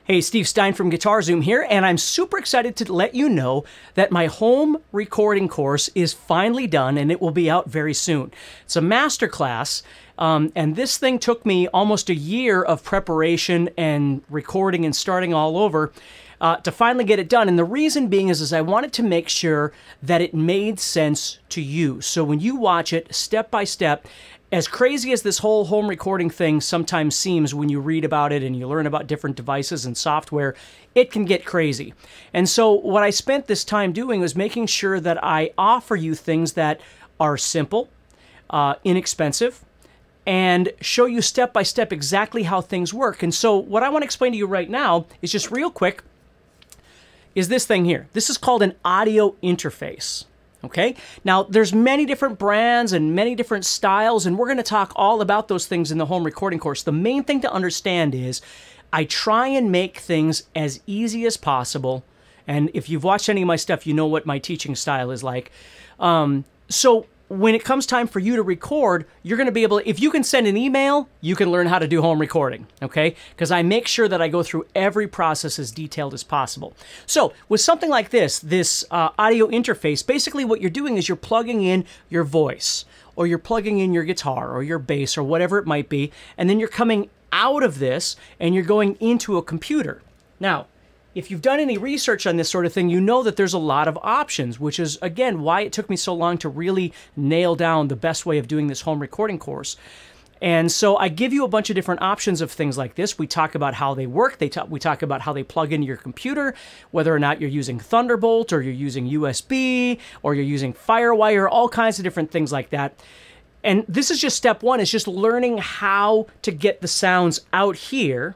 Hey, Steve Stine from GuitarZoom here, and I'm super excited to let you know that my home recording course is finally done and it will be out very soon. It's a masterclass, and this thing took me almost a year of preparation and recording and starting all over to finally get it done. And the reason being is I wanted to make sure that it made sense to you. So when you watch it step by step, as crazy as this whole home recording thing sometimes seems when you read about it and you learn about different devices and software, it can get crazy. And so what I spent this time doing was making sure that I offer you things that are simple, inexpensive, and show you step by step exactly how things work. And so what I want to explain to you right now is just real quick, is this thing here. This is called an audio interface. Okay, now there's many different brands and many different styles, and we're going to talk all about those things in the home recording course. The main thing to understand is I try and make things as easy as possible. And if you've watched any of my stuff, you know what my teaching style is like. So when it comes time for you to record, you're going to be able to, if you can send an email, you can learn how to do home recording, okay? Because I make sure that I go through every process as detailed as possible. So with something like this audio interface, basically what you're doing is you're plugging in your voice, or you're plugging in your guitar, or your bass, or whatever it might be, and then you're coming out of this, and you're going into a computer. Now, if you've done any research on this sort of thing, you know that there's a lot of options, which is, again, why it took me so long to really nail down the best way of doing this home recording course. And so I give you a bunch of different options of things like this. We talk about how they work. We talk about how they plug into your computer, whether or not you're using Thunderbolt, or you're using USB, or you're using FireWire, all kinds of different things like that. And this is just step one, is just learning how to get the sounds out here.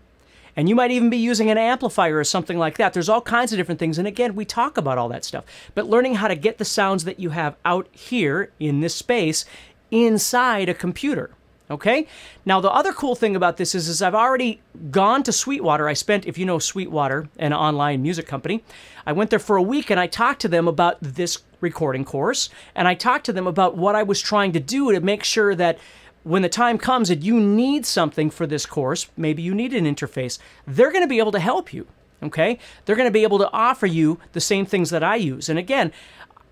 And you might even be using an amplifier or something like that. There's all kinds of different things. And again, we talk about all that stuff. But learning how to get the sounds that you have out here in this space inside a computer. Okay? Now, the other cool thing about this is I've already gone to Sweetwater. I spent, if you know Sweetwater, an online music company, I went there for a week and I talked to them about this recording course. And I talked to them about what I was trying to do to make sure that when the time comes that you need something for this course, maybe you need an interface, they're going to be able to help you, okay? They're going to be able to offer you the same things that I use. And again,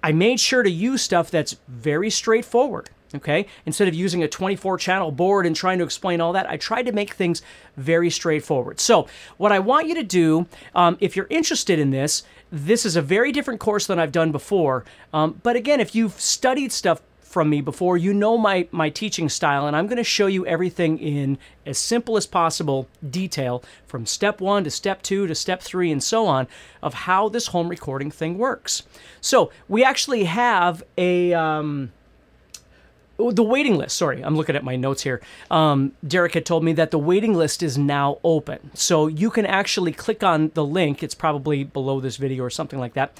I made sure to use stuff that's very straightforward, okay? Instead of using a 24-channel board and trying to explain all that, I tried to make things very straightforward. So what I want you to do, if you're interested in this, this is a very different course than I've done before. But again, if you've studied stuff from me before, you know my teaching style, and I'm going to show you everything in as simple as possible detail from step 1 to step 2 to step 3 and so on of how this home recording thing works. So we actually have a the waiting list. Sorry, I'm looking at my notes here. Derek had told me that the waiting list is now open. So you can actually click on the link. It's probably below this video or something like that.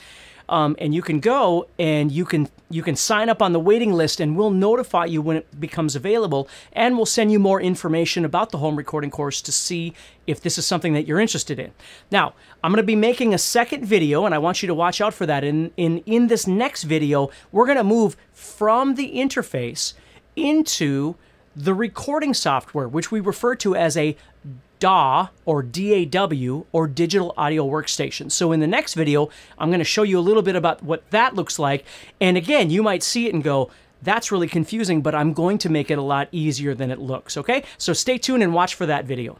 And you can go and you can sign up on the waiting list, and we'll notify you when it becomes available, and we'll send you more information about the home recording course to see if this is something that you're interested in. Now, I'm going to be making a second video, and I want you to watch out for that. In this next video, we're going to move from the interface into the recording software, which we refer to as a DAW or DAW or digital audio workstation. So in the next video, I'm going to show you a little bit about what that looks like. And again, you might see it and go, that's really confusing, but I'm going to make it a lot easier than it looks, okay? So stay tuned and watch for that video.